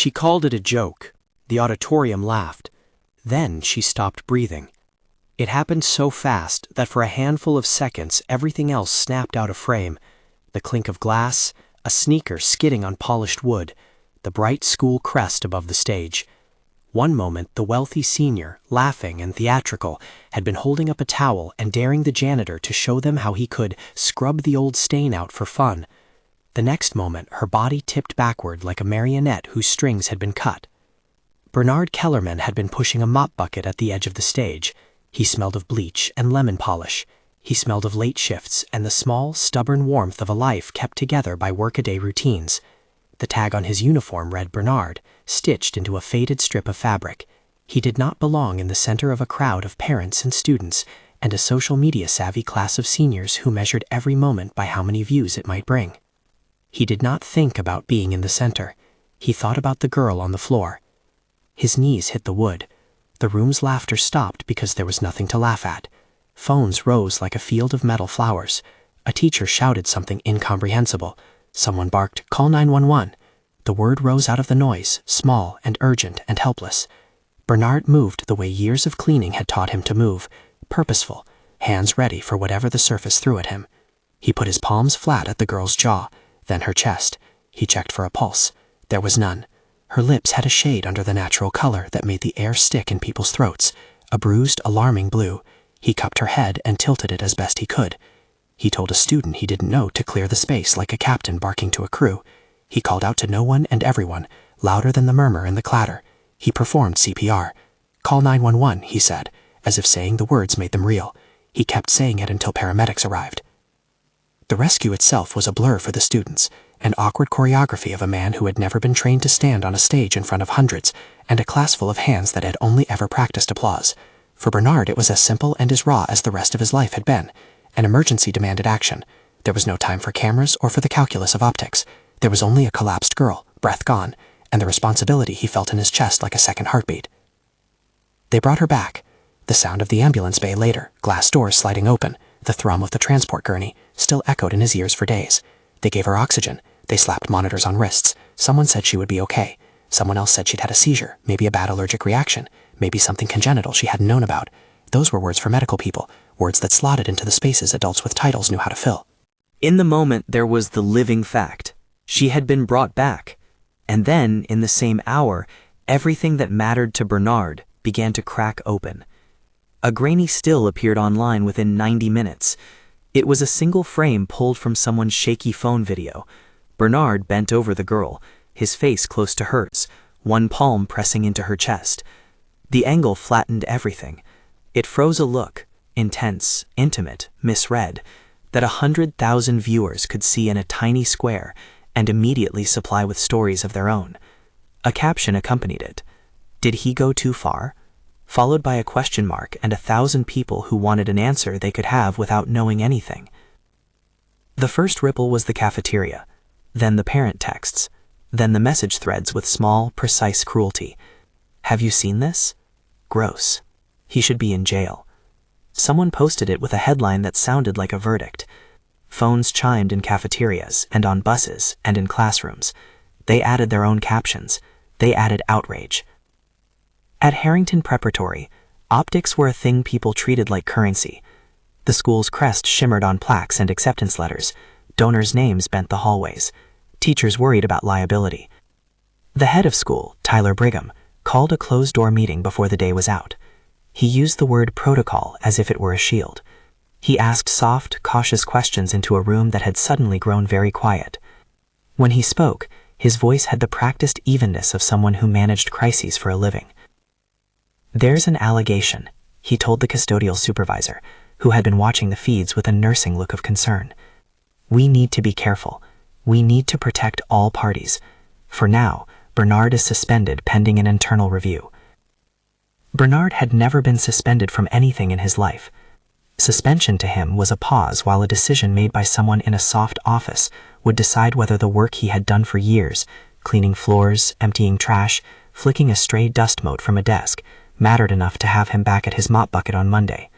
She called it a joke. The auditorium laughed. Then she stopped breathing. It happened so fast that for a handful of seconds everything else snapped out of frame. The clink of glass, a sneaker skidding on polished wood, the bright school crest above the stage. One moment the wealthy senior, laughing and theatrical, had been holding up a towel and daring the janitor to show them how he could scrub the old stain out for fun. The next moment her body tipped backward like a marionette whose strings had been cut. Bernard Kellerman had been pushing a mop bucket at the edge of the stage. He smelled of bleach and lemon polish. He smelled of late shifts and the small, stubborn warmth of a life kept together by workaday routines. The tag on his uniform read Bernard, stitched into a faded strip of fabric. He did not belong in the center of a crowd of parents and students and a social media-savvy class of seniors who measured every moment by how many views it might bring. He did not think about being in the center. He thought about the girl on the floor. His knees hit the wood. The room's laughter stopped because there was nothing to laugh at. Phones rose like a field of metal flowers. A teacher shouted something incomprehensible. Someone barked, "Call 911." The word rose out of the noise, small and urgent and helpless. Bernard moved the way years of cleaning had taught him to move, purposeful, hands ready for whatever the surface threw at him. He put his palms flat at the girl's jaw, then her chest. He checked for a pulse. There was none. Her lips had a shade under the natural color that made the air stick in people's throats, a bruised, alarming blue. He cupped her head and tilted it as best he could. He told a student he didn't know to clear the space like a captain barking to a crew. He called out to no one and everyone, louder than the murmur and the clatter. He performed CPR. "Call 911, he said, as if saying the words made them real. He kept saying it until paramedics arrived. The rescue itself was a blur for the students, an awkward choreography of a man who had never been trained to stand on a stage in front of hundreds, and a class full of hands that had only ever practiced applause. For Bernard, it was as simple and as raw as the rest of his life had been. An emergency demanded action. There was no time for cameras or for the calculus of optics. There was only a collapsed girl, breath gone, and the responsibility he felt in his chest like a second heartbeat. They brought her back. The sound of the ambulance bay later, glass doors sliding open, the thrum of the transport gurney, still echoed in his ears for days. They gave her oxygen. They slapped monitors on wrists. Someone said she would be okay. Someone else said she'd had a seizure, maybe a bad allergic reaction, maybe something congenital she hadn't known about. Those were words for medical people, words that slotted into the spaces adults with titles knew how to fill. In the moment, there was the living fact. She had been brought back. And then, in the same hour, everything that mattered to Bernard began to crack open. A grainy still appeared online within 90 minutes. It was a single frame pulled from someone's shaky phone video. Bernard bent over the girl, his face close to hers, one palm pressing into her chest. The angle flattened everything. It froze a look, intense, intimate, misread, that 100,000 viewers could see in a tiny square and immediately supply with stories of their own. A caption accompanied it. Did he go too far? Followed by a question mark and 1,000 people who wanted an answer they could have without knowing anything. The first ripple was the cafeteria, then the parent texts, then the message threads with small, precise cruelty. Have you seen this? Gross. He should be in jail. Someone posted it with a headline that sounded like a verdict. Phones chimed in cafeterias and on buses and in classrooms. They added their own captions. They added outrage. At Harrington Preparatory, optics were a thing people treated like currency. The school's crest shimmered on plaques and acceptance letters. Donors' names bent the hallways. Teachers worried about liability. The head of school, Tyler Brigham, called a closed-door meeting before the day was out. He used the word protocol as if it were a shield. He asked soft, cautious questions into a room that had suddenly grown very quiet. When he spoke, his voice had the practiced evenness of someone who managed crises for a living. There's an allegation, he told the custodial supervisor, who had been watching the feeds with a nursing look of concern. We need to be careful. We need to protect all parties. For now, Bernard is suspended pending an internal review. Bernard had never been suspended from anything in his life. Suspension to him was a pause while a decision made by someone in a soft office would decide whether the work he had done for years, cleaning floors, emptying trash, flicking a stray dust mote from a desk, mattered enough to have him back at his mop bucket on Monday.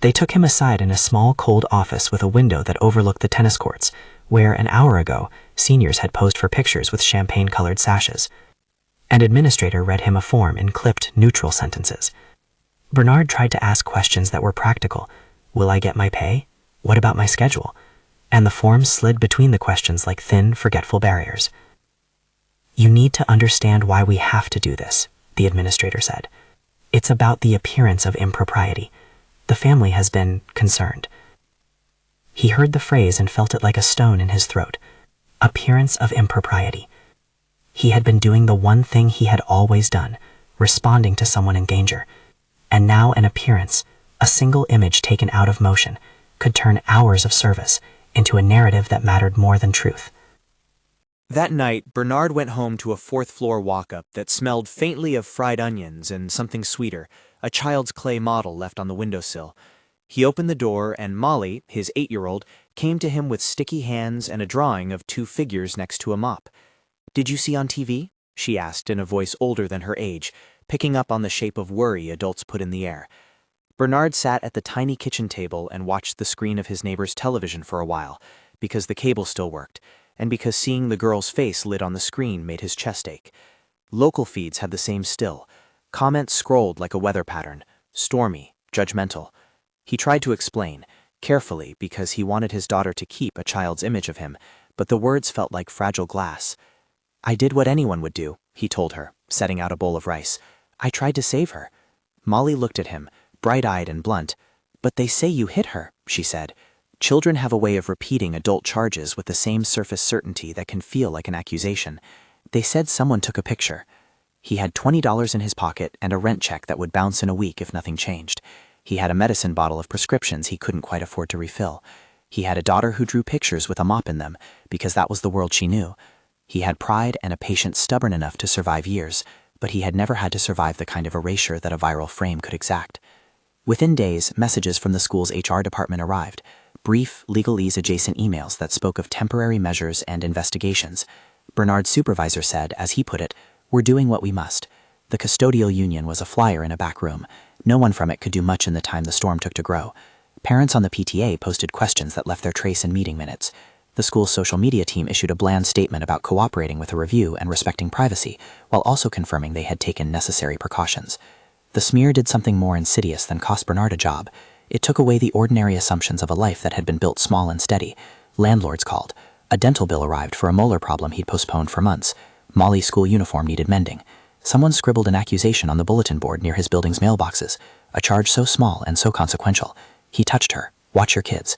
They took him aside in a small, cold office with a window that overlooked the tennis courts, where, an hour ago, Seniors had posed for pictures with champagne-colored sashes. An administrator read him a form in clipped, neutral sentences. Bernard tried to ask questions that were practical. Will I get my pay? What about my schedule? And the forms slid between the questions like thin, forgetful barriers. You need to understand why we have to do this, the administrator said. It's about the appearance of impropriety. The family has been concerned. He heard the phrase and felt it like a stone in his throat. Appearance of impropriety. He had been doing the one thing he had always done, responding to someone in danger. And now an appearance, a single image taken out of motion, could turn hours of service into a narrative that mattered more than truth. That night, Bernard went home to a fourth-floor walk-up that smelled faintly of fried onions and something sweeter, a child's clay model left on the windowsill. He opened the door, and Molly, his 8-year-old, came to him with sticky hands and a drawing of 2 figures next to a mop. "Did you see on TV?" she asked in a voice older than her age, picking up on the shape of worry adults put in the air. Bernard sat at the tiny kitchen table and watched the screen of his neighbor's television for a while, because the cable still worked, and because seeing the girl's face lit on the screen made his chest ache. Local feeds had the same still. Comments scrolled like a weather pattern, stormy, judgmental. He tried to explain, carefully because he wanted his daughter to keep a child's image of him, but the words felt like fragile glass. "I did what anyone would do," he told her, setting out a bowl of rice. "I tried to save her." Molly looked at him, bright-eyed and blunt. "But they say you hit her," she said. Children have a way of repeating adult charges with the same surface certainty that can feel like an accusation. "They said someone took a picture." He had $20 in his pocket and a rent check that would bounce in a week if nothing changed. He had a medicine bottle of prescriptions he couldn't quite afford to refill. He had a daughter who drew pictures with a mop in them, because that was the world she knew. He had pride and a patience stubborn enough to survive years, but he had never had to survive the kind of erasure that a viral frame could exact. Within days, messages from the school's HR department arrived, brief, legalese-adjacent emails that spoke of temporary measures and investigations. Bernard's supervisor said, as he put it, "We're doing what we must." The custodial union was a flyer in a back room. No one from it could do much in the time the storm took to grow. Parents on the PTA posted questions that left their trace in meeting minutes. The school's social media team issued a bland statement about cooperating with a review and respecting privacy, while also confirming they had taken necessary precautions. The smear did something more insidious than cost Bernard a job. It took away the ordinary assumptions of a life that had been built small and steady. Landlords called. A dental bill arrived for a molar problem he'd postponed for months. Molly's school uniform needed mending. Someone scribbled an accusation on the bulletin board near his building's mailboxes, a charge so small and so consequential. He touched her. "Watch your kids."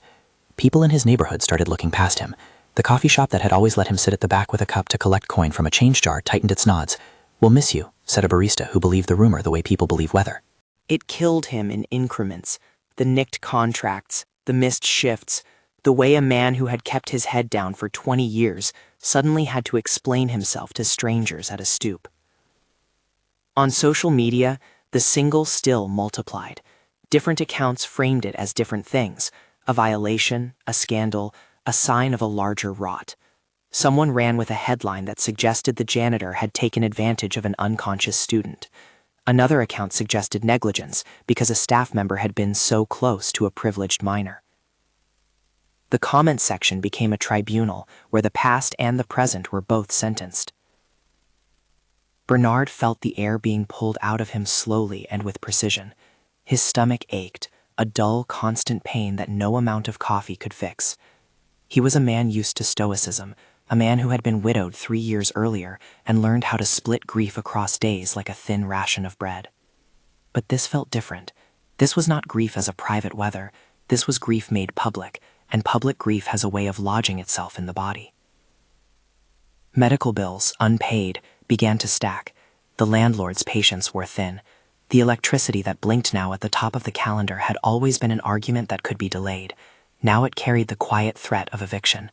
People in his neighborhood started looking past him. The coffee shop that had always let him sit at the back with a cup to collect coin from a change jar tightened its nods. "We'll miss you," said a barista who believed the rumor the way people believe weather. It killed him in increments. The nicked contracts, the missed shifts, the way a man who had kept his head down for 20 years suddenly had to explain himself to strangers at a stoop. On social media, the single still multiplied. Different accounts framed it as different things: a violation, a scandal, a sign of a larger rot. Someone ran with a headline that suggested the janitor had taken advantage of an unconscious student. Another account suggested negligence because a staff member had been so close to a privileged minor. The comment section became a tribunal where the past and the present were both sentenced. Bernard felt the air being pulled out of him slowly and with precision. His stomach ached, a dull, constant pain that no amount of coffee could fix. He was a man used to stoicism, a man who had been widowed 3 years earlier and learned how to split grief across days like a thin ration of bread. But this felt different. This was not grief as a private weather. This was grief made public, and public grief has a way of lodging itself in the body. Medical bills, unpaid, began to stack. The landlord's patience wore thin. The electricity that blinked now at the top of the calendar had always been an argument that could be delayed. Now it carried the quiet threat of eviction.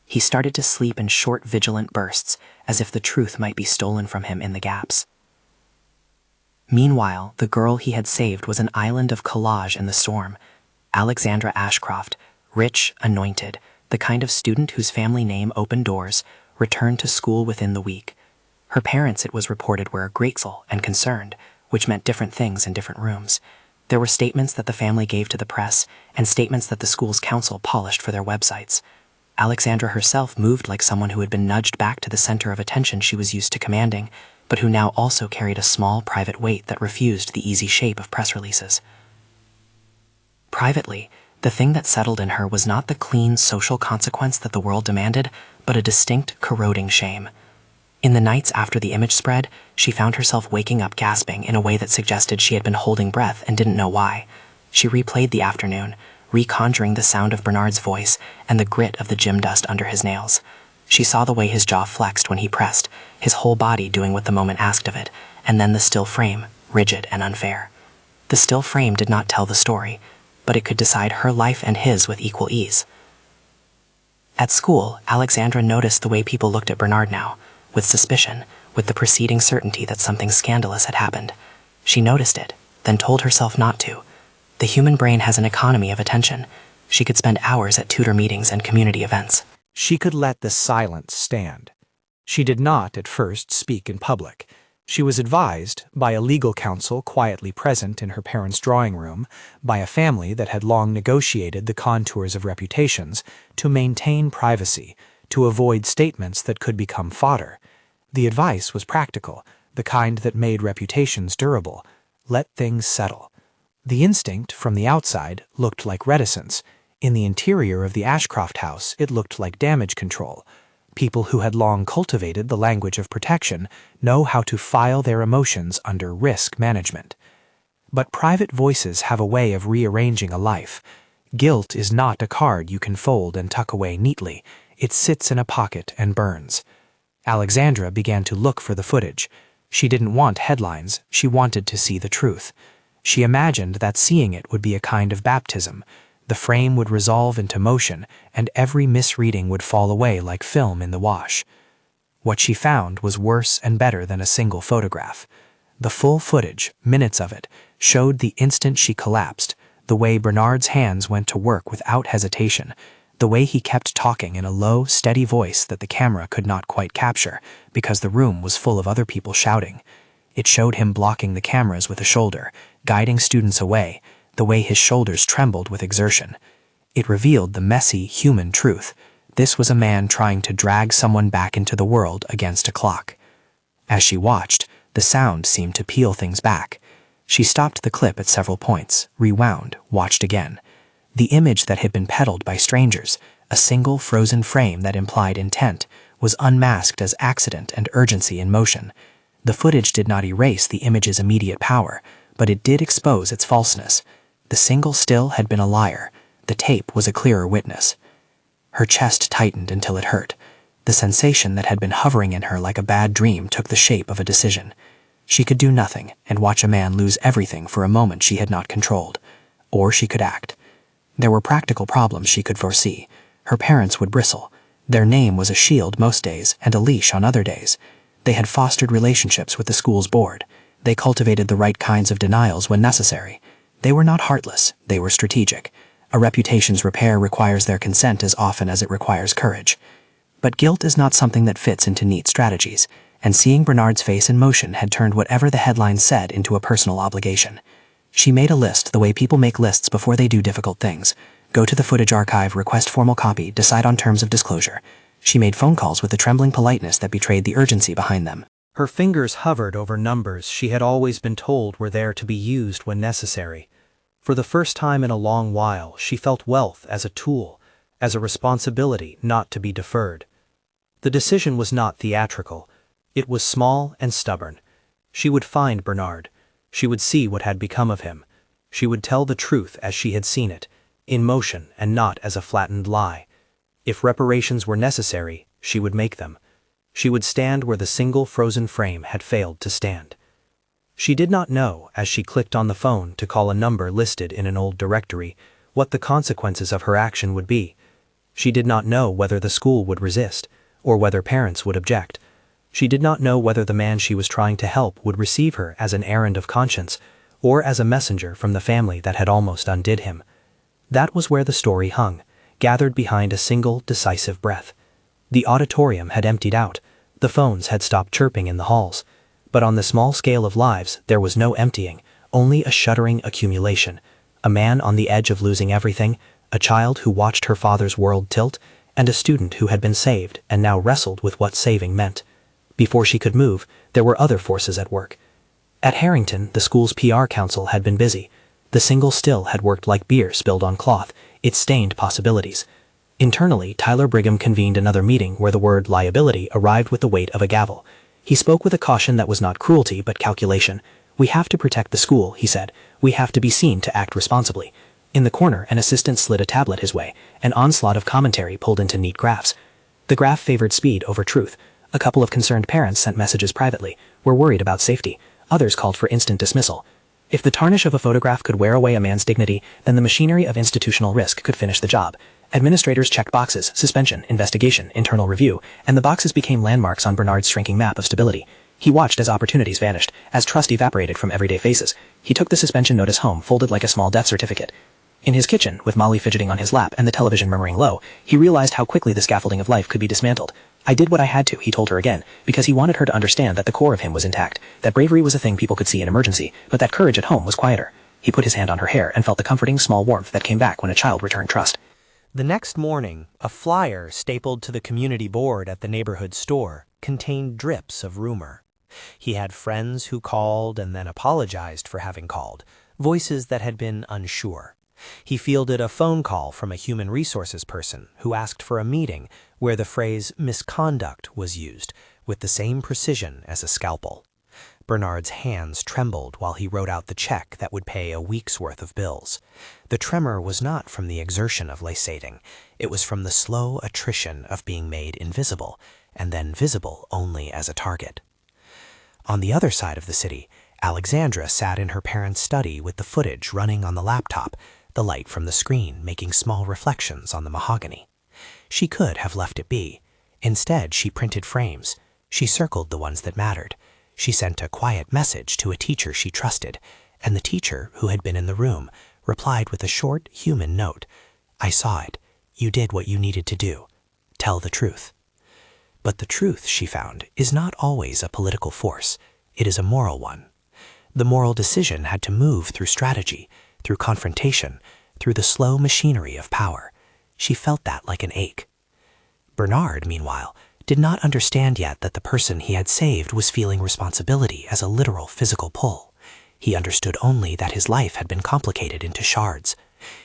He started to sleep in short, vigilant bursts, as if the truth might be stolen from him in the gaps. Meanwhile, the girl he had saved was an island of collage in the storm. Alexandra Ashcroft, rich, anointed, the kind of student whose family name opened doors, returned to school within the week. Her parents, it was reported, were grateful and concerned, which meant different things in different rooms. There were statements that the family gave to the press and statements that the school's council polished for their websites. Alexandra herself moved like someone who had been nudged back to the center of attention she was used to commanding, but who now also carried a small private weight that refused the easy shape of press releases. Privately, the thing that settled in her was not the clean social consequence that the world demanded, but a distinct, corroding shame. In the nights after the image spread, she found herself waking up gasping in a way that suggested she had been holding breath and didn't know why. She replayed the afternoon, reconjuring the sound of Bernard's voice and the grit of the gym dust under his nails. She saw the way his jaw flexed when he pressed, his whole body doing what the moment asked of it, and then the still frame, rigid and unfair. The still frame did not tell the story, but it could decide her life and his with equal ease. At school, Alexandra noticed the way people looked at Bernard now, with suspicion, with the preceding certainty that something scandalous had happened. She noticed it, then told herself not to. The human brain has an economy of attention. She could spend hours at tutor meetings and community events. She could let the silence stand. She did not, at first, speak in public. She was advised, by a legal counsel quietly present in her parents' drawing room, by a family that had long negotiated the contours of reputations, to maintain privacy, to avoid statements that could become fodder. The advice was practical, the kind that made reputations durable. Let things settle. The instinct, from the outside, looked like reticence. In the interior of the Ashcroft house, it looked like damage control. People who had long cultivated the language of protection know how to file their emotions under risk management. But private voices have a way of rearranging a life. Guilt is not a card you can fold and tuck away neatly. It sits in a pocket and burns. Alexandra began to look for the footage. She didn't want headlines, she wanted to see the truth. She imagined that seeing it would be a kind of baptism. The frame would resolve into motion, and every misreading would fall away like film in the wash. What she found was worse and better than a single photograph. The full footage, minutes of it, showed the instant she collapsed, the way Bernard's hands went to work without hesitation, the way he kept talking in a low, steady voice that the camera could not quite capture, because the room was full of other people shouting. It showed him blocking the cameras with a shoulder, guiding students away, the way his shoulders trembled with exertion. It revealed the messy, human truth. This was a man trying to drag someone back into the world against a clock. As she watched, the sound seemed to peel things back. She stopped the clip at several points, rewound, watched again. The image that had been peddled by strangers, a single frozen frame that implied intent, was unmasked as accident and urgency in motion. The footage did not erase the image's immediate power, but it did expose its falseness. The single still had been a liar. The tape was a clearer witness. Her chest tightened until it hurt. The sensation that had been hovering in her like a bad dream took the shape of a decision. She could do nothing and watch a man lose everything for a moment she had not controlled. Or she could act. There were practical problems she could foresee. Her parents would bristle. Their name was a shield most days and a leash on other days. They had fostered relationships with the school's board. They cultivated the right kinds of denials when necessary. They were not heartless, they were strategic. A reputation's repair requires their consent as often as it requires courage. But guilt is not something that fits into neat strategies, and seeing Bernard's face in motion had turned whatever the headline said into a personal obligation. She made a list the way people make lists before they do difficult things. Go to the footage archive, request formal copy, decide on terms of disclosure. She made phone calls with a trembling politeness that betrayed the urgency behind them. Her fingers hovered over numbers she had always been told were there to be used when necessary. For the first time in a long while, she felt wealth as a tool, as a responsibility not to be deferred. The decision was not theatrical. It was small and stubborn. She would find Bernard. She would see what had become of him. She would tell the truth as she had seen it, in motion and not as a flattened lie. If reparations were necessary, she would make them. She would stand where the single frozen frame had failed to stand. She did not know, as she clicked on the phone to call a number listed in an old directory, what the consequences of her action would be. She did not know whether the school would resist, or whether parents would object. She did not know whether the man she was trying to help would receive her as an errand of conscience, or as a messenger from the family that had almost undid him. That was where the story hung, gathered behind a single, decisive breath. The auditorium had emptied out. The phones had stopped chirping in the halls. But on the small scale of lives, there was no emptying, only a shuddering accumulation. A man on the edge of losing everything, a child who watched her father's world tilt, and a student who had been saved and now wrestled with what saving meant. Before she could move, there were other forces at work. At Harrington, the school's PR council had been busy. The single still had worked like beer spilled on cloth. It stained possibilities. Internally, Tyler Brigham convened another meeting where the word liability arrived with the weight of a gavel. He spoke with a caution that was not cruelty but calculation. "We have to protect the school," he said. "We have to be seen to act responsibly." In the corner, an assistant slid a tablet his way. An onslaught of commentary pulled into neat graphs. The graph favored speed over truth. A couple of concerned parents sent messages privately. "We're worried about safety." Others called for instant dismissal. If the tarnish of a photograph could wear away a man's dignity, then the machinery of institutional risk could finish the job. Administrators checked boxes: suspension, investigation, internal review, and the boxes became landmarks on Bernard's shrinking map of stability. He watched as opportunities vanished, as trust evaporated from everyday faces. He took the suspension notice home, folded like a small death certificate. In his kitchen, with Molly fidgeting on his lap and the television murmuring low, he realized how quickly the scaffolding of life could be dismantled. "I did what I had to," he told her again, because he wanted her to understand that the core of him was intact, that bravery was a thing people could see in emergency, but that courage at home was quieter. He put his hand on her hair and felt the comforting small warmth that came back when a child returned trust. The next morning, a flyer stapled to the community board at the neighborhood store contained drips of rumor. He had friends who called and then apologized for having called, voices that had been unsure. He fielded a phone call from a human resources person who asked for a meeting where the phrase misconduct was used with the same precision as a scalpel. Bernard's hands trembled while he wrote out the check that would pay a week's worth of bills. The tremor was not from the exertion of laceating. It was from the slow attrition of being made invisible, and then visible only as a target. On the other side of the city, Alexandra sat in her parents' study with the footage running on the laptop, the light from the screen making small reflections on the mahogany. She could have left it be. Instead, she printed frames. She circled the ones that mattered. She sent a quiet message to a teacher she trusted, and the teacher, who had been in the room, replied with a short, human note. "I saw it. You did what you needed to do. Tell the truth." But the truth, she found, is not always a political force. It is a moral one. The moral decision had to move through strategy, through confrontation, through the slow machinery of power. She felt that like an ache. Bernard, meanwhile, did not understand yet that the person he had saved was feeling responsibility as a literal physical pull. He understood only that his life had been complicated into shards.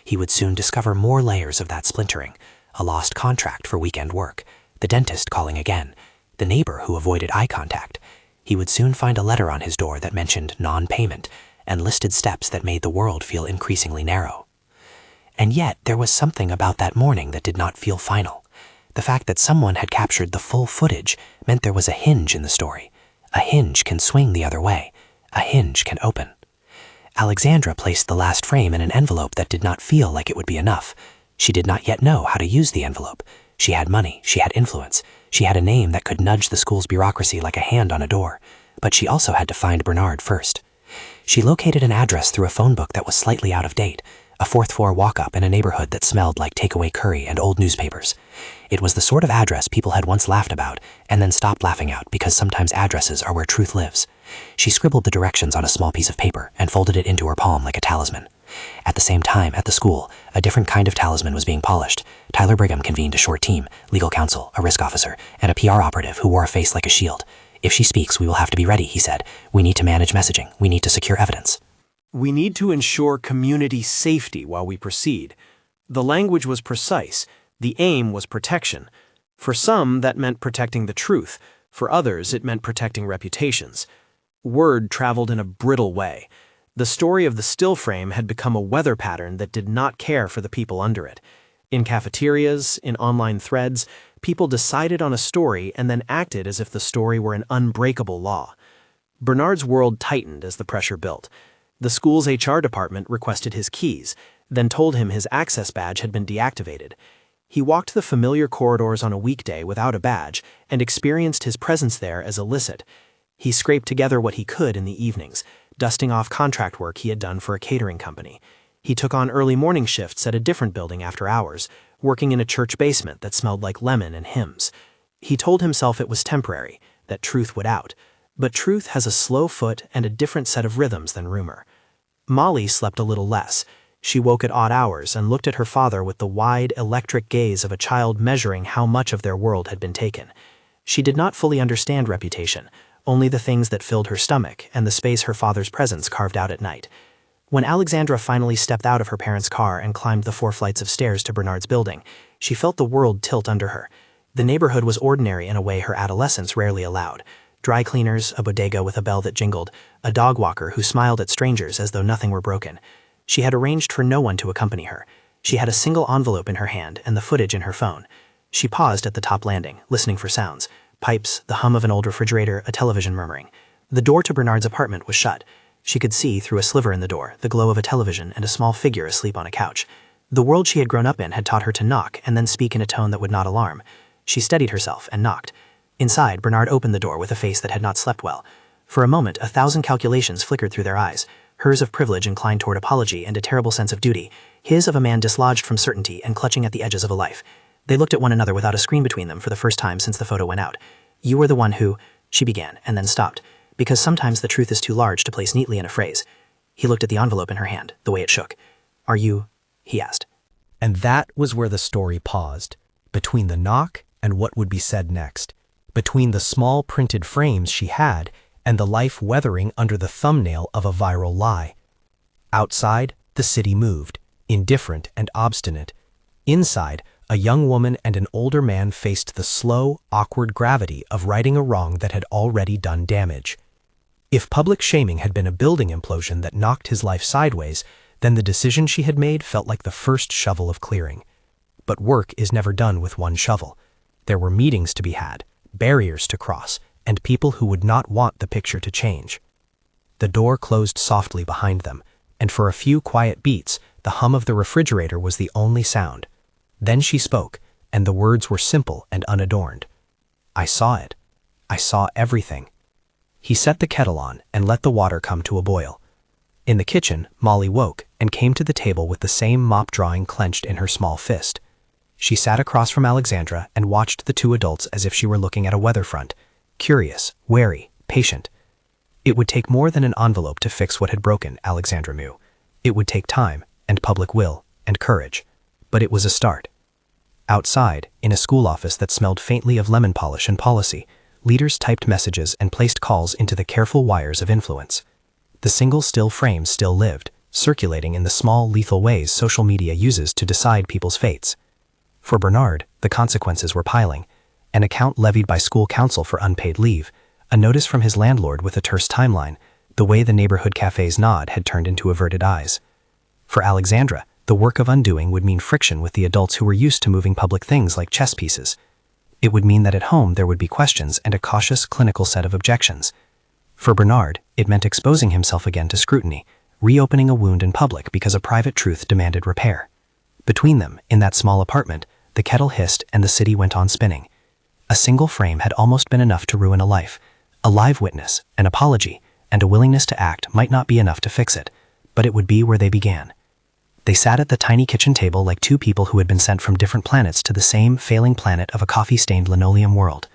He would soon discover more layers of that splintering: a lost contract for weekend work, the dentist calling again, the neighbor who avoided eye contact. He would soon find a letter on his door that mentioned non-payment and listed steps that made the world feel increasingly narrow. And yet there was something about that morning that did not feel final. The fact that someone had captured the full footage meant there was a hinge in the story. A hinge can swing the other way. A hinge can open. Alexandra placed the last frame in an envelope that did not feel like it would be enough. She did not yet know how to use the envelope. She had money, she had influence, she had a name that could nudge the school's bureaucracy like a hand on a door. But she also had to find Bernard first. She located an address through a phone book that was slightly out of date, a fourth-floor walk-up in a neighborhood that smelled like takeaway curry and old newspapers. It was the sort of address people had once laughed about and then stopped laughing out because sometimes addresses are where truth lives. She scribbled the directions on a small piece of paper and folded it into her palm like a talisman. At the same time, at the school, a different kind of talisman was being polished. Tyler Brigham convened a short team: legal counsel, a risk officer, and a PR operative who wore a face like a shield. "If she speaks, we will have to be ready," he said. "We need to manage messaging. We need to secure evidence. We need to ensure community safety while we proceed." The language was precise. The aim was protection. For some, that meant protecting the truth. For others, it meant protecting reputations. Word traveled in a brittle way. The story of the still frame had become a weather pattern that did not care for the people under it. In cafeterias, in online threads, people decided on a story and then acted as if the story were an unbreakable law. Bernard's world tightened as the pressure built. The school's HR department requested his keys, then told him his access badge had been deactivated. He walked the familiar corridors on a weekday without a badge and experienced his presence there as illicit. He scraped together what he could in the evenings, dusting off contract work he had done for a catering company. He took on early morning shifts at a different building after hours, working in a church basement that smelled like lemon and hymns. He told himself it was temporary, that truth would out. But truth has a slow foot and a different set of rhythms than rumor. Molly slept a little less. She woke at odd hours and looked at her father with the wide, electric gaze of a child measuring how much of their world had been taken. She did not fully understand reputation, only the things that filled her stomach and the space her father's presence carved out at night. When Alexandra finally stepped out of her parents' car and climbed the 4 flights of stairs to Bernard's building, she felt the world tilt under her. The neighborhood was ordinary in a way her adolescence rarely allowed. Dry cleaners, a bodega with a bell that jingled, a dog walker who smiled at strangers as though nothing were broken. She had arranged for no one to accompany her. She had a single envelope in her hand and the footage in her phone. She paused at the top landing, listening for sounds. Pipes, the hum of an old refrigerator, a television murmuring. The door to Bernard's apartment was shut. She could see, through a sliver in the door, the glow of a television and a small figure asleep on a couch. The world she had grown up in had taught her to knock and then speak in a tone that would not alarm. She steadied herself and knocked. Inside, Bernard opened the door with a face that had not slept well. For a moment, 1,000 calculations flickered through their eyes, hers of privilege inclined toward apology and a terrible sense of duty, his of a man dislodged from certainty and clutching at the edges of a life. They looked at one another without a screen between them for the first time since the photo went out. "You were the one who," she began, and then stopped, because sometimes the truth is too large to place neatly in a phrase. He looked at the envelope in her hand, the way it shook. "Are you?" he asked. And that was where the story paused, between the knock and what would be said next, between the small printed frames she had and the life weathering under the thumbnail of a viral lie. Outside, the city moved, indifferent and obstinate. Inside, a young woman and an older man faced the slow, awkward gravity of righting a wrong that had already done damage. If public shaming had been a building implosion that knocked his life sideways, then the decision she had made felt like the first shovel of clearing. But work is never done with one shovel. There were meetings to be had, barriers to cross, and people who would not want the picture to change. The door closed softly behind them, and for a few quiet beats, the hum of the refrigerator was the only sound. Then she spoke, and the words were simple and unadorned. "I saw it. I saw everything." He set the kettle on and let the water come to a boil. In the kitchen, Molly woke and came to the table with the same mop drawing clenched in her small fist. She sat across from Alexandra and watched the 2 adults as if she were looking at a weather front, curious, wary, patient. It would take more than an envelope to fix what had broken, Alexandra knew. It would take time, and public will, and courage. But it was a start. Outside, in a school office that smelled faintly of lemon polish and policy, leaders typed messages and placed calls into the careful wires of influence. The single still frame still lived, circulating in the small, lethal ways social media uses to decide people's fates. For Bernard, the consequences were piling: an account levied by school council for unpaid leave, a notice from his landlord with a terse timeline, the way the neighborhood cafe's nod had turned into averted eyes. For Alexandra, the work of undoing would mean friction with the adults who were used to moving public things like chess pieces. It would mean that at home there would be questions and a cautious, clinical set of objections. For Bernard, it meant exposing himself again to scrutiny, reopening a wound in public because a private truth demanded repair. Between them, in that small apartment, the kettle hissed and the city went on spinning. A single frame had almost been enough to ruin a life. A live witness, an apology, and a willingness to act might not be enough to fix it, but it would be where they began. They sat at the tiny kitchen table like 2 people who had been sent from different planets to the same failing planet of a coffee-stained linoleum world.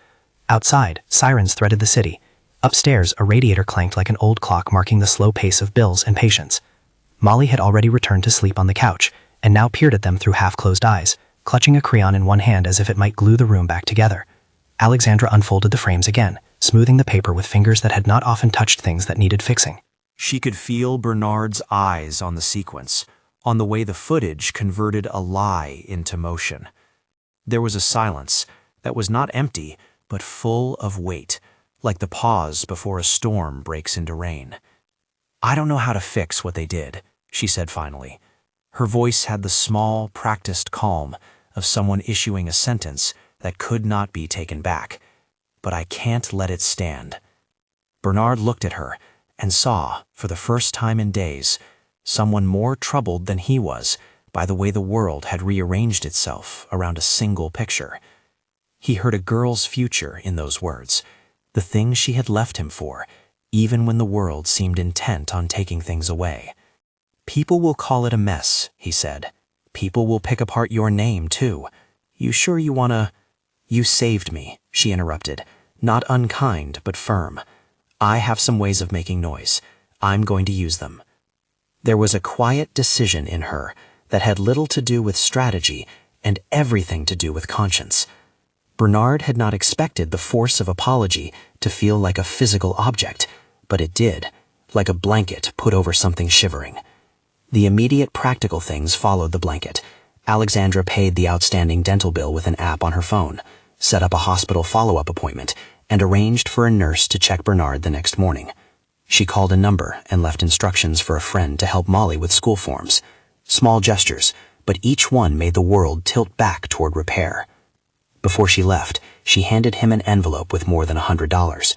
Outside, sirens threaded the city. Upstairs, a radiator clanked like an old clock marking the slow pace of bills and patience. Molly had already returned to sleep on the couch, and now peered at them through half-closed eyes, clutching a crayon in one hand as if it might glue the room back together. Alexandra unfolded the frames again, smoothing the paper with fingers that had not often touched things that needed fixing. She could feel Bernard's eyes on the sequence, on the way the footage converted a lie into motion. There was a silence that was not empty, but full of weight, like the pause before a storm breaks into rain. "I don't know how to fix what they did," she said finally. Her voice had the small, practiced calm of someone issuing a sentence that could not be taken back. "But I can't let it stand." Bernard looked at her and saw, for the first time in days, someone more troubled than he was by the way the world had rearranged itself around a single picture. He heard a girl's future in those words, the things she had left him for, even when the world seemed intent on taking things away. "People will call it a mess," he said. "People will pick apart your name, too. You sure you wanna—" "You saved me," she interrupted, not unkind but firm. "I have some ways of making noise. I'm going to use them." There was a quiet decision in her that had little to do with strategy and everything to do with conscience. Bernard had not expected the force of apology to feel like a physical object, but it did, like a blanket put over something shivering. The immediate practical things followed the blanket. Alexandra paid the outstanding dental bill with an app on her phone, set up a hospital follow-up appointment, and arranged for a nurse to check Bernard the next morning. She called a number and left instructions for a friend to help Molly with school forms. Small gestures, but each one made the world tilt back toward repair. Before she left, she handed him an envelope with more than $100.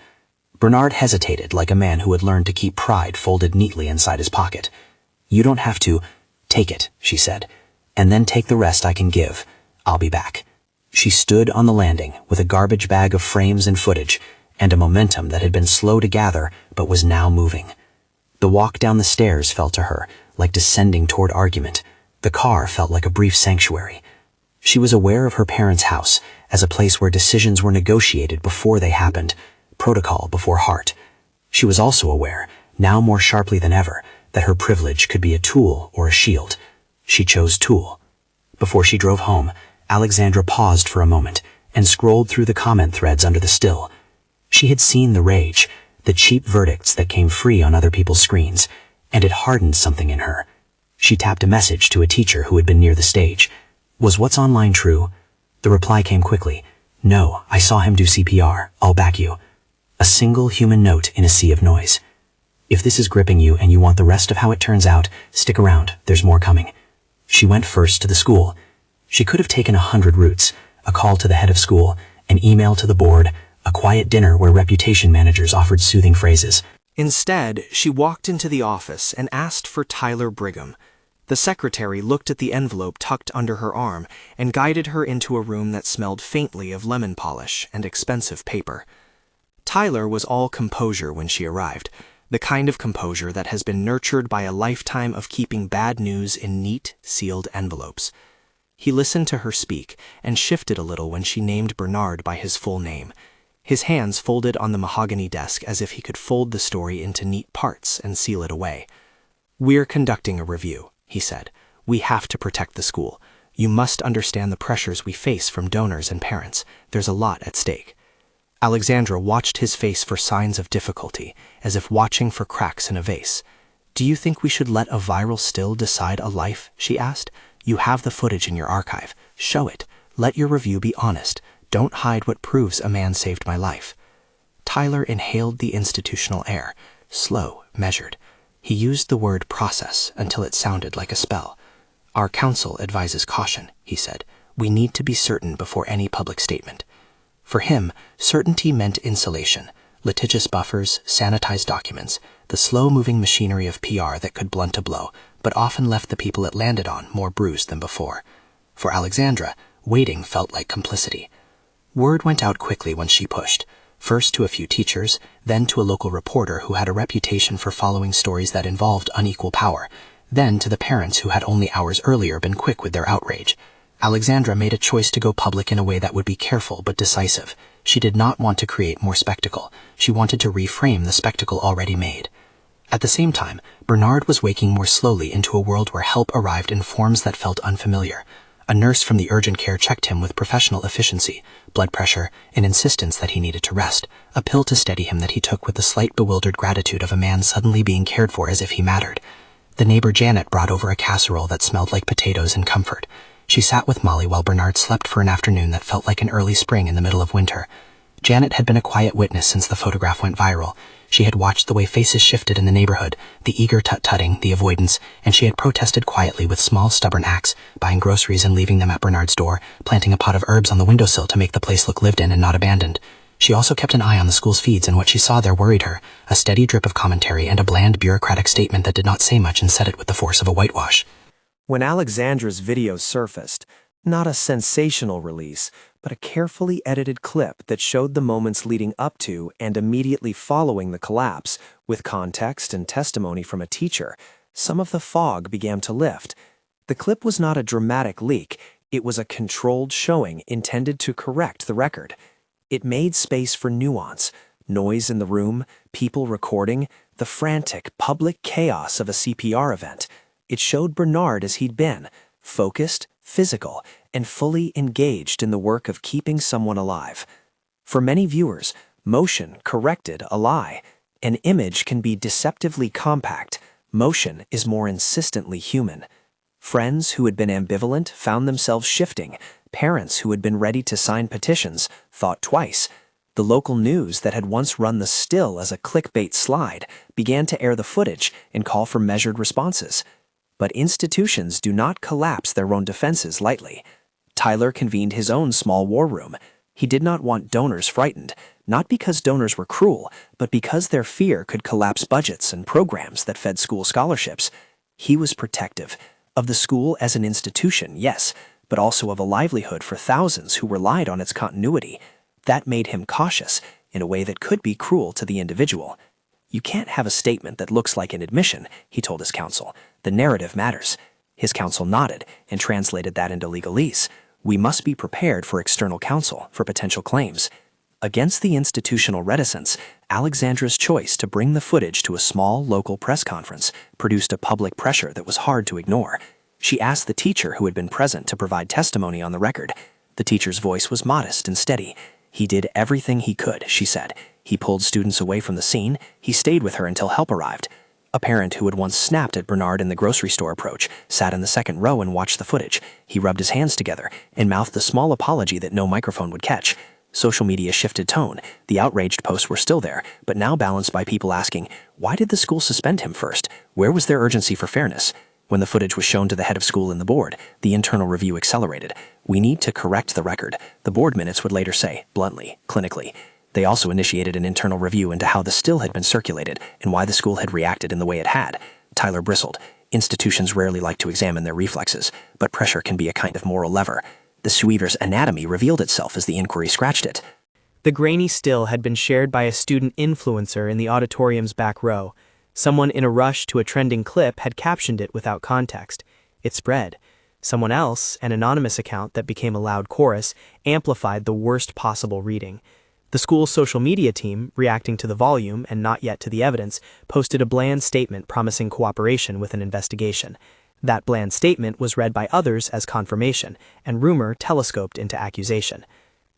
Bernard hesitated like a man who had learned to keep pride folded neatly inside his pocket. "You don't have to. Take it," she said, "and then take the rest I can give. I'll be back." She stood on the landing with a garbage bag of frames and footage, and a momentum that had been slow to gather but was now moving. The walk down the stairs felt to her like descending toward argument. The car felt like a brief sanctuary. She was aware of her parents' house as a place where decisions were negotiated before they happened, protocol before heart. She was also aware, now more sharply than ever, that her privilege could be a tool or a shield. She chose tool. Before she drove home, Alexandra paused for a moment and scrolled through the comment threads under the still. She had seen the rage, the cheap verdicts that came free on other people's screens, and it hardened something in her. She tapped a message to a teacher who had been near the stage. "Was what's online true?" The reply came quickly. "No, I saw him do CPR. I'll back you." A single human note in a sea of noise. "If this is gripping you and you want the rest of how it turns out, stick around, there's more coming." She went first to the school. She could have taken 100 routes, a call to the head of school, an email to the board, a quiet dinner where reputation managers offered soothing phrases. Instead, she walked into the office and asked for Tyler Brigham. The secretary looked at the envelope tucked under her arm and guided her into a room that smelled faintly of lemon polish and expensive paper. Tyler was all composure when she arrived, the kind of composure that has been nurtured by a lifetime of keeping bad news in neat, sealed envelopes. He listened to her speak and shifted a little when she named Bernard by his full name. His hands folded on the mahogany desk as if he could fold the story into neat parts and seal it away. "We're conducting a review," he said. "We have to protect the school. You must understand the pressures we face from donors and parents. There's a lot at stake." Alexandra watched his face for signs of difficulty, as if watching for cracks in a vase. "Do you think we should let a viral still decide a life?" she asked. "You have the footage in your archive. Show it. Let your review be honest. Don't hide what proves a man saved my life." Tyler inhaled the institutional air, slow, measured. He used the word process until it sounded like a spell. "Our counsel advises caution," he said. "We need to be certain before any public statement." For him, certainty meant insulation, litigious buffers, sanitized documents, the slow-moving machinery of PR that could blunt a blow, but often left the people it landed on more bruised than before. For Alexandra, waiting felt like complicity. Word went out quickly once she pushed, first to a few teachers, then to a local reporter who had a reputation for following stories that involved unequal power, then to the parents who had only hours earlier been quick with their outrage. Alexandra made a choice to go public in a way that would be careful but decisive. She did not want to create more spectacle. She wanted to reframe the spectacle already made. At the same time, Bernard was waking more slowly into a world where help arrived in forms that felt unfamiliar. A nurse from the urgent care checked him with professional efficiency, blood pressure, an insistence that he needed to rest, a pill to steady him that he took with the slight bewildered gratitude of a man suddenly being cared for as if he mattered. The neighbor Janet brought over a casserole that smelled like potatoes and comfort. She sat with Molly while Bernard slept for an afternoon that felt like an early spring in the middle of winter. Janet had been a quiet witness since the photograph went viral. She had watched the way faces shifted in the neighborhood, the eager tut-tutting, the avoidance, and she had protested quietly with small, stubborn acts, buying groceries and leaving them at Bernard's door, planting a pot of herbs on the windowsill to make the place look lived in and not abandoned. She also kept an eye on the school's feeds, and what she saw there worried her, a steady drip of commentary and a bland, bureaucratic statement that did not say much and said it with the force of a whitewash. When Alexandra's video surfaced, not a sensational release, but a carefully edited clip that showed the moments leading up to and immediately following the collapse, with context and testimony from a teacher, some of the fog began to lift. The clip was not a dramatic leak, it was a controlled showing intended to correct the record. It made space for nuance, Noise in the room, people recording, the frantic, public chaos of a CPR event. It showed Bernard as he'd been, focused, physical, and fully engaged in the work of keeping someone alive. For many viewers, motion corrected a lie. An image can be deceptively compact. Motion is more insistently human. Friends who had been ambivalent found themselves shifting. Parents who had been ready to sign petitions thought twice. The local news that had once run the still as a clickbait slide began to air the footage and call for measured responses. But institutions do not collapse their own defenses lightly. Tyler convened his own small war room. He did not want donors frightened, not because donors were cruel, but because their fear could collapse budgets and programs that fed school scholarships. He was protective of the school as an institution, yes, but also of a livelihood for thousands who relied on its continuity. That made him cautious in a way that could be cruel to the individual. "You can't have a statement that looks like an admission," he told his counsel. "The narrative matters." His counsel nodded and translated that into legalese. "We must be prepared for external counsel for potential claims." Against the institutional reticence, Alexandra's choice to bring the footage to a small local press conference produced a public pressure that was hard to ignore. She asked the teacher who had been present to provide testimony on the record. The teacher's voice was modest and steady. "He did everything he could," she said. "He pulled students away from the scene. He stayed with her until help arrived." A parent who had once snapped at Bernard in the grocery store approach sat in the second row and watched the footage. He rubbed his hands together and mouthed a small apology that no microphone would catch. Social media shifted tone. The outraged posts were still there, but now balanced by people asking, why did the school suspend him first? Where was their urgency for fairness? When the footage was shown to the head of school and the board, the internal review accelerated. "We need to correct the record," the board minutes would later say, bluntly, clinically. They also initiated an internal review into how the still had been circulated and why the school had reacted in the way it had. Tyler bristled. Institutions rarely like to examine their reflexes, but pressure can be a kind of moral lever. The Suiver's anatomy revealed itself as the inquiry scratched it. The grainy still had been shared by a student influencer in the auditorium's back row. Someone in a rush to a trending clip had captioned it without context. It spread. Someone else, an anonymous account that became a loud chorus, amplified the worst possible reading. The school's social media team, reacting to the volume and not yet to the evidence, posted a bland statement promising cooperation with an investigation. That bland statement was read by others as confirmation, and rumor telescoped into accusation.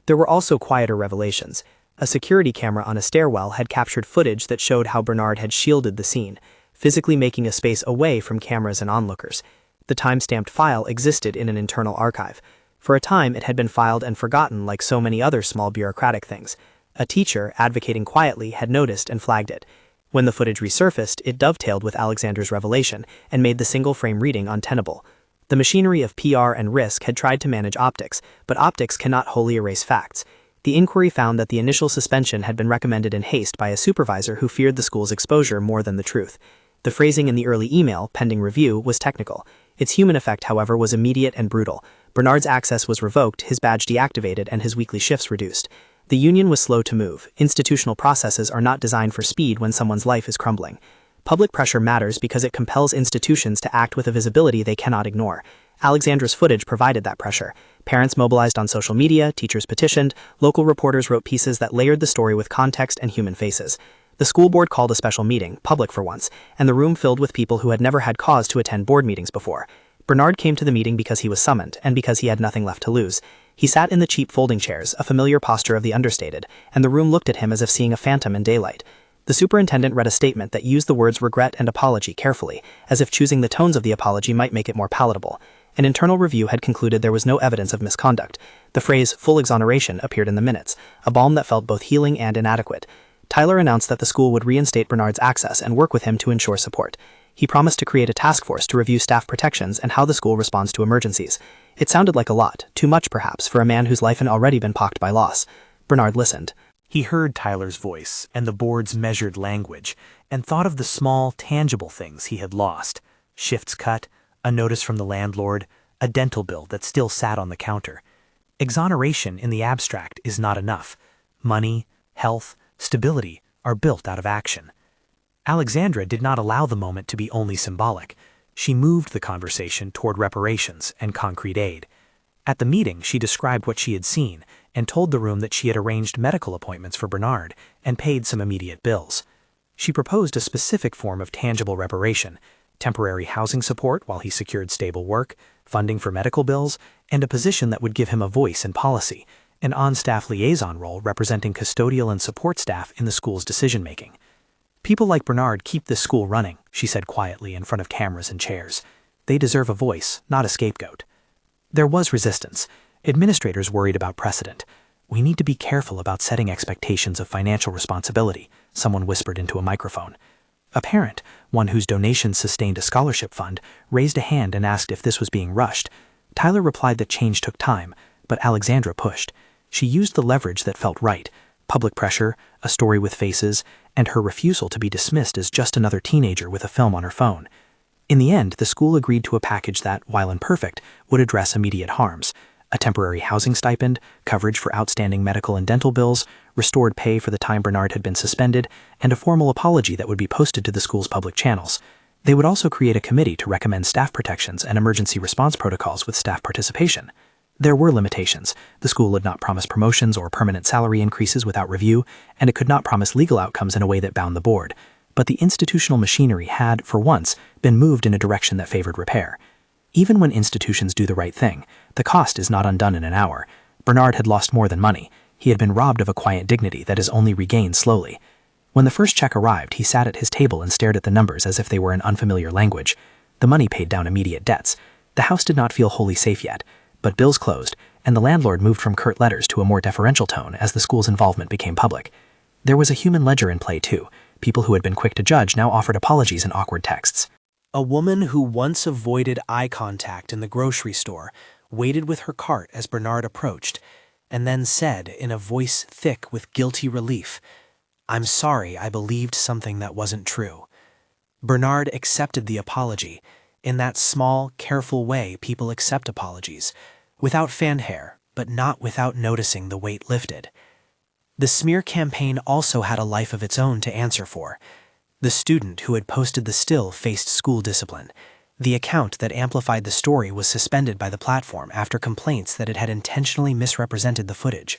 There were also quieter revelations. A security camera on a stairwell had captured footage that showed how Bernard had shielded the scene, physically making a space away from cameras and onlookers. The time-stamped file existed in an internal archive. For a time, it had been filed and forgotten like so many other small bureaucratic things. A teacher, advocating quietly, had noticed and flagged it. When the footage resurfaced, it dovetailed with Alexandra's revelation and made the single-frame reading untenable. The machinery of PR and risk had tried to manage optics, but optics cannot wholly erase facts. The inquiry found that the initial suspension had been recommended in haste by a supervisor who feared the school's exposure more than the truth. The phrasing in the early email, pending review, was technical. Its human effect, however, was immediate and brutal. Bernard's access was revoked, his badge deactivated, and his weekly shifts reduced. The union was slow to move. Institutional processes are not designed for speed when someone's life is crumbling. Public pressure matters because it compels institutions to act with a visibility they cannot ignore. Alexandra's footage provided that pressure. Parents mobilized on social media, teachers petitioned, local reporters wrote pieces that layered the story with context and human faces. The school board called a special meeting, public for once, and the room filled with people who had never had cause to attend board meetings before. Bernard came to the meeting because he was summoned, and because he had nothing left to lose. He sat in the cheap folding chairs, a familiar posture of the understated, and the room looked at him as if seeing a phantom in daylight. The superintendent read a statement that used the words regret and apology carefully, as if choosing the tones of the apology might make it more palatable. An internal review had concluded there was no evidence of misconduct. The phrase full exoneration appeared in the minutes, a balm that felt both healing and inadequate. Tyler announced that the school would reinstate Bernard's access and work with him to ensure support. He promised to create a task force to review staff protections and how the school responds to emergencies. It sounded like a lot, too much perhaps, for a man whose life had already been pocked by loss. Bernard listened. He heard Tyler's voice and the board's measured language, and thought of the small, tangible things he had lost. Shifts cut, a notice from the landlord, a dental bill that still sat on the counter. Exoneration in the abstract is not enough. Money, health, stability are built out of action. Alexandra did not allow the moment to be only symbolic. She moved the conversation toward reparations and concrete aid. At the meeting, she described what she had seen and told the room that she had arranged medical appointments for Bernard and paid some immediate bills. She proposed a specific form of tangible reparation: temporary housing support while he secured stable work, funding for medical bills, and a position that would give him a voice in policy, an on-staff liaison role representing custodial and support staff in the school's decision-making. "People like Bernard keep this school running," she said quietly in front of cameras and chairs. "They deserve a voice, not a scapegoat." There was resistance. Administrators worried about precedent. "We need to be careful about setting expectations of financial responsibility," someone whispered into a microphone. A parent, one whose donations sustained a scholarship fund, raised a hand and asked if this was being rushed. Tyler replied that change took time, but Alexandra pushed. She used the leverage that felt right: public pressure, a story with faces, and her refusal to be dismissed as just another teenager with a film on her phone. In the end, the school agreed to a package that, while imperfect, would address immediate harms: a temporary housing stipend, coverage for outstanding medical and dental bills, restored pay for the time Bernard had been suspended, and a formal apology that would be posted to the school's public channels. They would also create a committee to recommend staff protections and emergency response protocols with staff participation. There were limitations. The school would not promise promotions or permanent salary increases without review, and it could not promise legal outcomes in a way that bound the board. But the institutional machinery had, for once, been moved in a direction that favored repair. Even when institutions do the right thing, the cost is not undone in an hour. Bernard had lost more than money. He had been robbed of a quiet dignity that is only regained slowly. When the first check arrived, he sat at his table and stared at the numbers as if they were an unfamiliar language. The money paid down immediate debts. The house did not feel wholly safe yet, but bills closed, and the landlord moved from curt letters to a more deferential tone as the school's involvement became public. There was a human ledger in play too. People who had been quick to judge now offered apologies in awkward texts. A woman who once avoided eye contact in the grocery store waited with her cart as Bernard approached, and then said in a voice thick with guilty relief, "I'm sorry, I believed something that wasn't true." Bernard accepted the apology, in that small, careful way people accept apologies, without fanfare, but not without noticing the weight lifted. The smear campaign also had a life of its own to answer for. The student who had posted the still faced school discipline. The account that amplified the story was suspended by the platform after complaints that it had intentionally misrepresented the footage.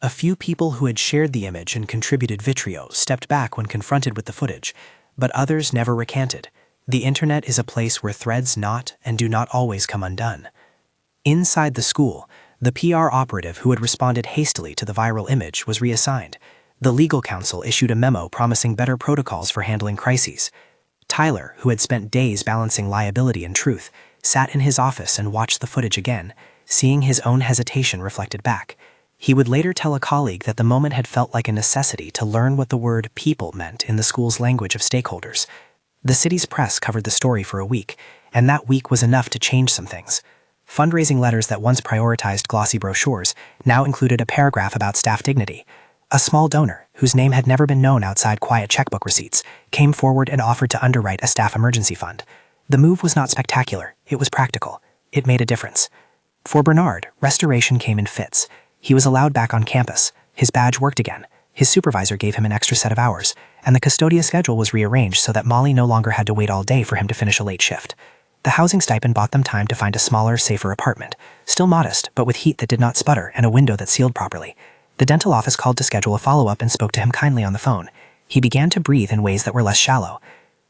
A few people who had shared the image and contributed vitriol stepped back when confronted with the footage, but others never recanted. The internet is a place where threads not and do not always come undone. Inside the school, the PR operative who had responded hastily to the viral image was reassigned. The legal counsel issued a memo promising better protocols for handling crises. Tyler, who had spent days balancing liability and truth, sat in his office and watched the footage again, seeing his own hesitation reflected back. He would later tell a colleague that the moment had felt like a necessity to learn what the word people meant in the school's language of stakeholders. The city's press covered the story for a week, and that week was enough to change some things. Fundraising letters that once prioritized glossy brochures now included a paragraph about staff dignity. A small donor, whose name had never been known outside quiet checkbook receipts, came forward and offered to underwrite a staff emergency fund. The move was not spectacular, it was practical. It made a difference. For Bernard, restoration came in fits. He was allowed back on campus. His badge worked again. His supervisor gave him an extra set of hours, and the custodia schedule was rearranged so that Molly no longer had to wait all day for him to finish a late shift. The housing stipend bought them time to find a smaller, safer apartment, still modest, but with heat that did not sputter and a window that sealed properly. The dental office called to schedule a follow-up and spoke to him kindly on the phone. He began to breathe in ways that were less shallow.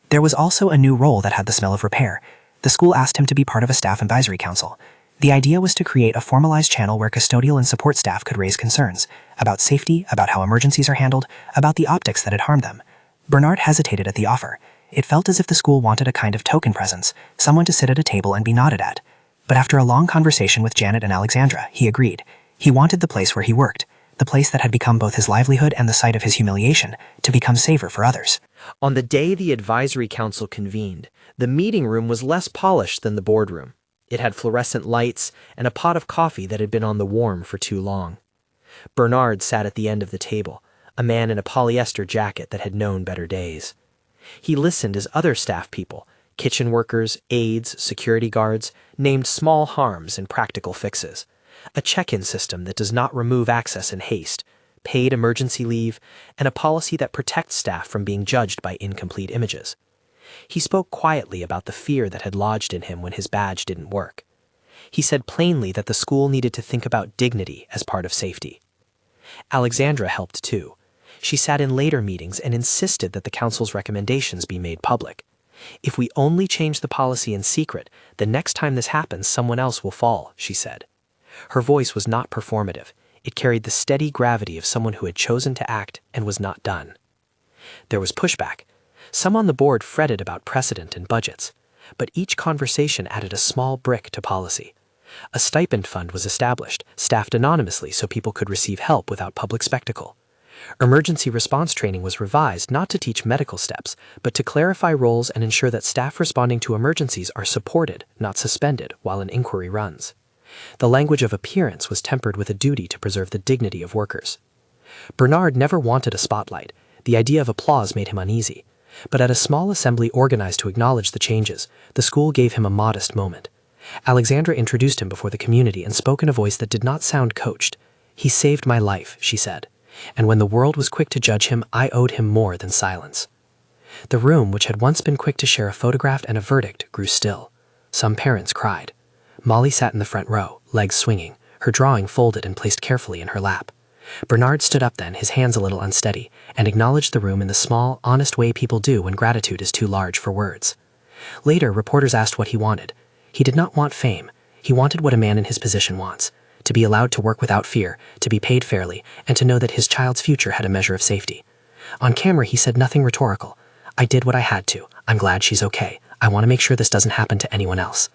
There was also a new role that had the smell of repair. The school asked him to be part of a staff advisory council. The idea was to create a formalized channel where custodial and support staff could raise concerns about safety, about how emergencies are handled, about the optics that had harmed them. Bernard hesitated at the offer. It felt as if the school wanted a kind of token presence, someone to sit at a table and be nodded at. But after a long conversation with Janet and Alexandra, he agreed. He wanted the place where he worked, the place that had become both his livelihood and the site of his humiliation, to become safer for others. On the day the advisory council convened, the meeting room was less polished than the boardroom. It had fluorescent lights and a pot of coffee that had been on the warm for too long. Bernard sat at the end of the table, a man in a polyester jacket that had known better days. He listened as other staff people, kitchen workers, aides, security guards, named small harms and practical fixes. A check-in system that does not remove access in haste, paid emergency leave, and a policy that protects staff from being judged by incomplete images. He spoke quietly about the fear that had lodged in him when his badge didn't work. He said plainly that the school needed to think about dignity as part of safety. Alexandra helped too. She sat in later meetings and insisted that the council's recommendations be made public. If we only change the policy in secret, the next time this happens, someone else will fall, she said. Her voice was not performative. It carried the steady gravity of someone who had chosen to act and was not done. There was pushback. Some on the board fretted about precedent and budgets, but each conversation added a small brick to policy. A stipend fund was established, staffed anonymously so people could receive help without public spectacle. Emergency response training was revised not to teach medical steps, but to clarify roles and ensure that staff responding to emergencies are supported, not suspended, while an inquiry runs. The language of appearance was tempered with a duty to preserve the dignity of workers. Bernard never wanted a spotlight. The idea of applause made him uneasy. But at a small assembly organized to acknowledge the changes, the school gave him a modest moment. Alexandra introduced him before the community and spoke in a voice that did not sound coached. "He saved my life," she said. And when the world was quick to judge him, I owed him more than silence. The room, which had once been quick to share a photograph and a verdict, grew still. Some parents cried. Molly sat in the front row, legs swinging, her drawing folded and placed carefully in her lap. Bernard stood up then, his hands a little unsteady, and acknowledged the room in the small, honest way people do when gratitude is too large for words. Later, reporters asked what he wanted. He did not want fame. He wanted what a man in his position wants: to be allowed to work without fear, to be paid fairly, and to know that his child's future had a measure of safety. On camera, he said nothing rhetorical. "I did what I had to. I'm glad she's okay. I want to make sure this doesn't happen to anyone else."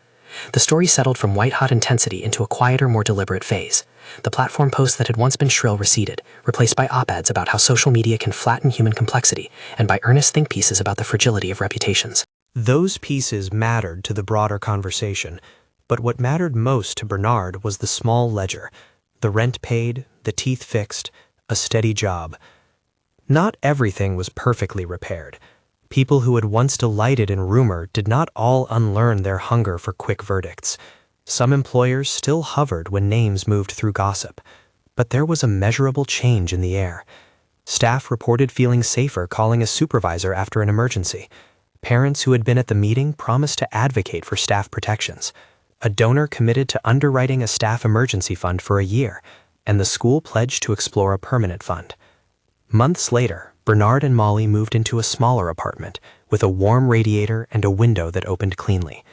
The story settled from white-hot intensity into a quieter, more deliberate phase. The platform posts that had once been shrill receded, replaced by op-eds about how social media can flatten human complexity, and by earnest think pieces about the fragility of reputations. Those pieces mattered to the broader conversation, but what mattered most to Bernard was the small ledger: the rent paid, the teeth fixed, a steady job. Not everything was perfectly repaired. People who had once delighted in rumor did not all unlearn their hunger for quick verdicts. Some employers still hovered when names moved through gossip, but there was a measurable change in the air. Staff reported feeling safer calling a supervisor after an emergency. Parents who had been at the meeting promised to advocate for staff protections. A donor committed to underwriting a staff emergency fund for a year, and the school pledged to explore a permanent fund. Months later, Bernard and Molly moved into a smaller apartment with a warm radiator and a window that opened cleanly.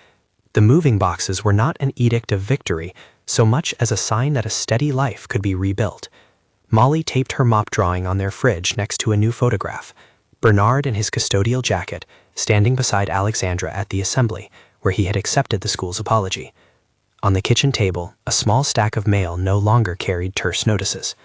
The moving boxes were not an edict of victory so much as a sign that a steady life could be rebuilt. Molly taped her mop drawing on their fridge next to a new photograph. Bernard in his custodial jacket, standing beside Alexandra at the assembly, where he had accepted the school's apology. On the kitchen table, a small stack of mail no longer carried terse notices.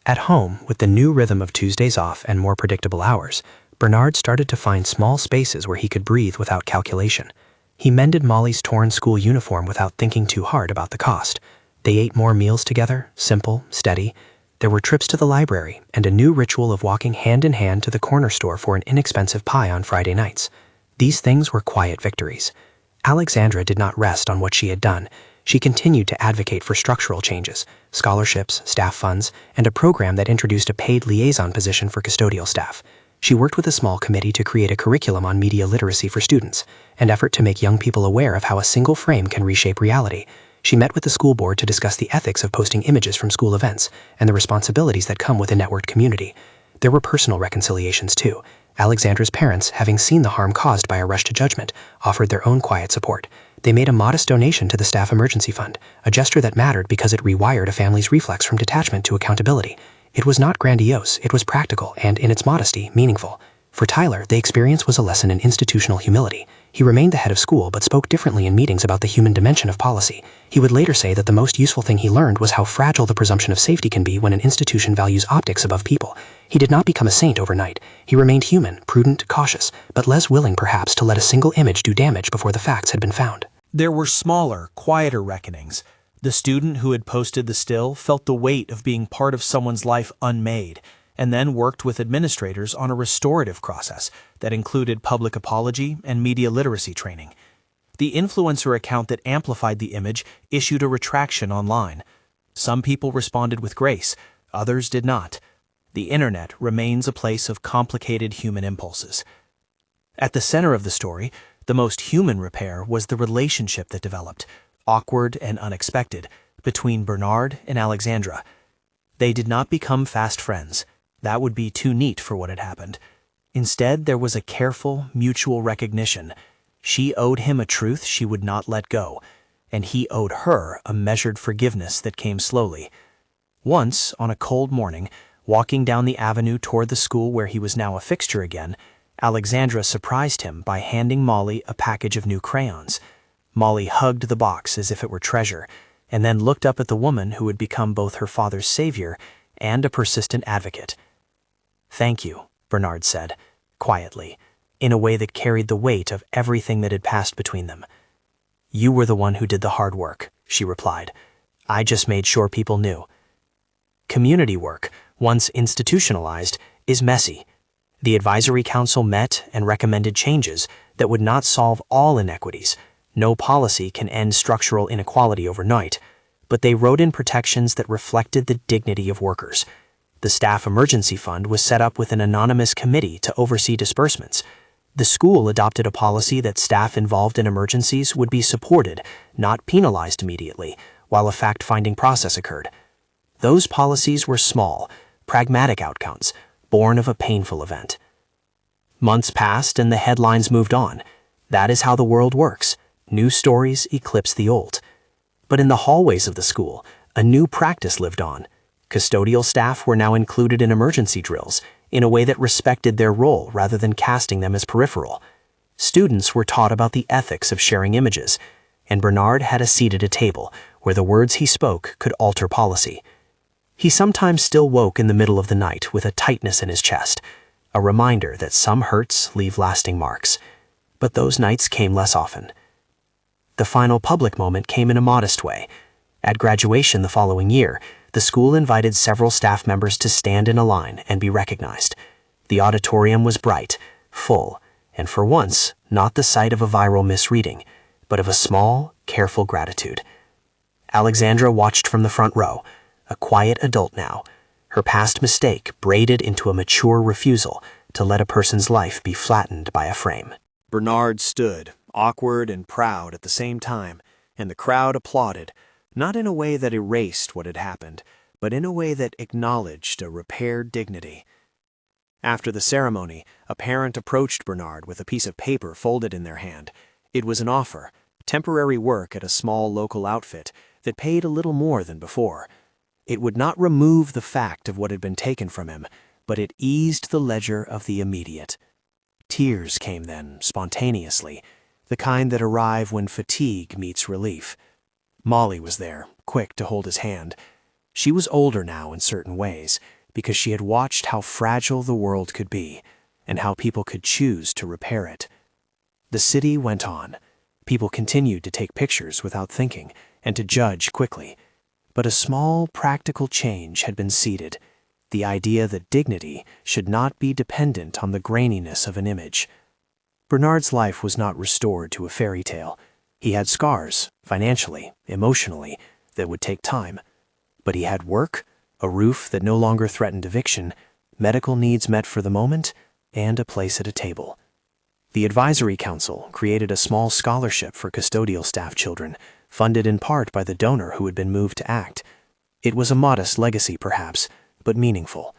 At home, with the new rhythm of Tuesdays off and more predictable hours, Bernard started to find small spaces where he could breathe without calculation. He mended Molly's torn school uniform without thinking too hard about the cost. They ate more meals together, simple, steady. There were trips to the library and a new ritual of walking hand in hand to the corner store for an inexpensive pie on Friday nights. These things were quiet victories. Alexandra did not rest on what she had done. She continued to advocate for structural changes, scholarships, staff funds, and a program that introduced a paid liaison position for custodial staff. She worked with a small committee to create a curriculum on media literacy for students, an effort to make young people aware of how a single frame can reshape reality. She met with the school board to discuss the ethics of posting images from school events and the responsibilities that come with a networked community. There were personal reconciliations too. Alexandra's parents, having seen the harm caused by a rush to judgment, offered their own quiet support. They made a modest donation to the staff emergency fund, a gesture that mattered because it rewired a family's reflex from detachment to accountability. It was not grandiose, it was practical and, in its modesty, meaningful. For Tyler, the experience was a lesson in institutional humility. He remained the head of school but spoke differently in meetings about the human dimension of policy. He would later say that the most useful thing he learned was how fragile the presumption of safety can be when an institution values optics above people. He did not become a saint overnight. He remained human, prudent, cautious, but less willing perhaps to let a single image do damage before the facts had been found. There were smaller, quieter reckonings. The student who had posted the still felt the weight of being part of someone's life unmade, and then worked with administrators on a restorative process that included public apology and media literacy training. The influencer account that amplified the image issued a retraction online. Some people responded with grace, others did not. The internet remains a place of complicated human impulses. At the center of the story, the most human repair was the relationship that developed. awkward and unexpected, between Bernard and Alexandra. They did not become fast friends. That would be too neat for what had happened. Instead, there was a careful, mutual recognition. She owed him a truth she would not let go, and he owed her a measured forgiveness that came slowly. Once, on a cold morning, walking down the avenue toward the school where he was now a fixture again, Alexandra surprised him by handing Molly a package of new crayons. Molly hugged the box as if it were treasure, and then looked up at the woman who had become both her father's savior and a persistent advocate. "Thank you," Bernard said, quietly, in a way that carried the weight of everything that had passed between them. "You were the one who did the hard work," she replied. "I just made sure people knew." Community work, once institutionalized, is messy. The advisory council met and recommended changes that would not solve all inequities. No policy can end structural inequality overnight, but they wrote in protections that reflected the dignity of workers. The staff emergency fund was set up with an anonymous committee to oversee disbursements. The school adopted a policy that staff involved in emergencies would be supported, not penalized immediately, while a fact-finding process occurred. Those policies were small, pragmatic outcomes, born of a painful event. Months passed and the headlines moved on. That is how the world works. New stories eclipse the old. But in the hallways of the school, a new practice lived on. Custodial staff were now included in emergency drills in a way that respected their role rather than casting them as peripheral. Students were taught about the ethics of sharing images, and Bernard had a seat at a table where the words he spoke could alter policy. He sometimes still woke in the middle of the night with a tightness in his chest, a reminder that some hurts leave lasting marks. But those nights came less often. The final public moment came in a modest way. At graduation the following year, the school invited several staff members to stand in a line and be recognized. The auditorium was bright, full, and for once, not the site of a viral misreading, but of a small, careful gratitude. Alexandra watched from the front row, a quiet adult now, her past mistake braided into a mature refusal to let a person's life be flattened by a frame. Bernard stood, awkward and proud at the same time, and the crowd applauded, not in a way that erased what had happened, but in a way that acknowledged a repaired dignity. After the ceremony, a parent approached Bernard with a piece of paper folded in their hand. It was an offer, temporary work at a small local outfit that paid a little more than before. It would not remove the fact of what had been taken from him, but it eased the ledger of the immediate. Tears came then, spontaneously, the kind that arrive when fatigue meets relief. Molly was there, quick to hold his hand. She was older now in certain ways, because she had watched how fragile the world could be, and how people could choose to repair it. The city went on. People continued to take pictures without thinking, and to judge quickly. But a small, practical change had been seeded, the idea that dignity should not be dependent on the graininess of an image. Bernard's life was not restored to a fairy tale. He had scars, financially, emotionally, that would take time. But he had work, a roof that no longer threatened eviction, medical needs met for the moment, and a place at a table. The Advisory Council created a small scholarship for custodial staff children, funded in part by the donor who had been moved to act. It was a modest legacy, perhaps, but meaningful.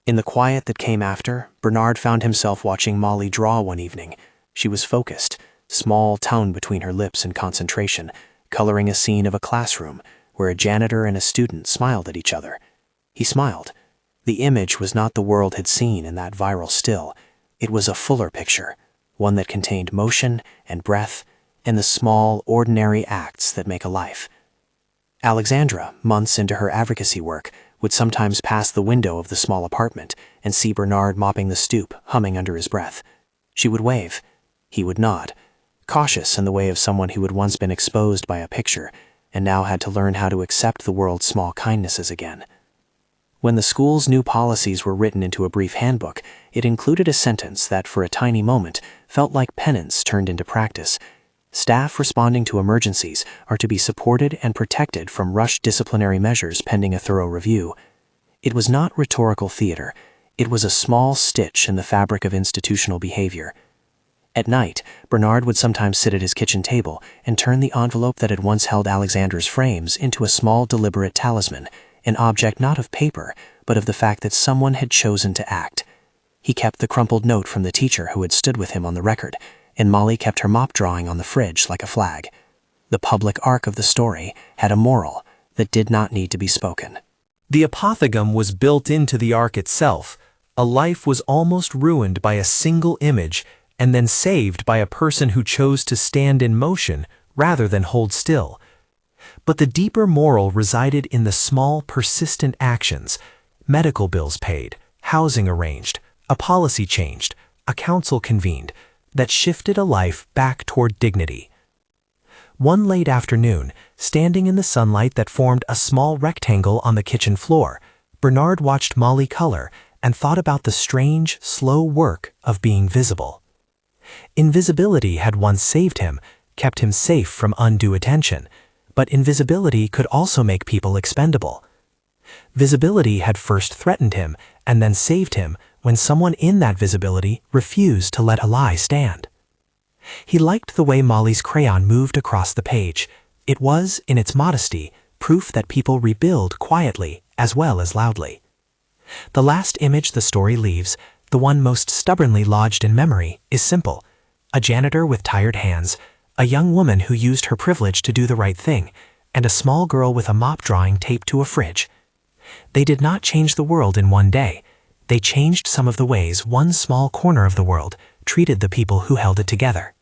In the quiet that came after, Bernard found himself watching Molly draw one evening. She was focused, small tone between her lips in concentration, coloring a scene of a classroom where a janitor and a student smiled at each other. He smiled. The image was not the world had seen in that viral still. It was a fuller picture, one that contained motion and breath and the small, ordinary acts that make a life. Alexandra, months into her advocacy work, would sometimes pass the window of the small apartment and see Bernard mopping the stoop, humming under his breath. She would wave. He would nod, cautious in the way of someone who had once been exposed by a picture and now had to learn how to accept the world's small kindnesses again. When the school's new policies were written into a brief handbook, it included a sentence that, for a tiny moment, felt like penance turned into practice. Staff responding to emergencies are to be supported and protected from rushed disciplinary measures pending a thorough review. It was not rhetorical theater. It was a small stitch in the fabric of institutional behavior. At night, Bernard would sometimes sit at his kitchen table and turn the envelope that had once held Alexander's frames into a small, deliberate talisman, an object not of paper, but of the fact that someone had chosen to act. He kept the crumpled note from the teacher who had stood with him on the record, and Molly kept her mop drawing on the fridge like a flag. The public arc of the story had a moral that did not need to be spoken. The apothegm was built into the arc itself. A life was almost ruined by a single image and then saved by a person who chose to stand in motion rather than hold still. But the deeper moral resided in the small, persistent actions: medical bills paid, housing arranged, a policy changed, a council convened, that shifted a life back toward dignity. One late afternoon, standing in the sunlight that formed a small rectangle on the kitchen floor, Bernard watched Molly color and thought about the strange, slow work of being visible. Invisibility had once saved him, kept him safe from undue attention, but invisibility could also make people expendable. Visibility had first threatened him and then saved him when someone in that visibility refused to let a lie stand. He liked the way Molly's crayon moved across the page. It was, in its modesty, proof that people rebuild quietly as well as loudly. The last image the story leaves, the one most stubbornly lodged in memory, is simple: a janitor with tired hands, a young woman who used her privilege to do the right thing, and a small girl with a mop drawing taped to a fridge. They did not change the world in one day. They changed some of the ways one small corner of the world treated the people who held it together.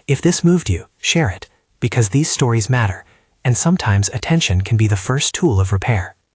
If this moved you, share it, because these stories matter, and sometimes attention can be the first tool of repair.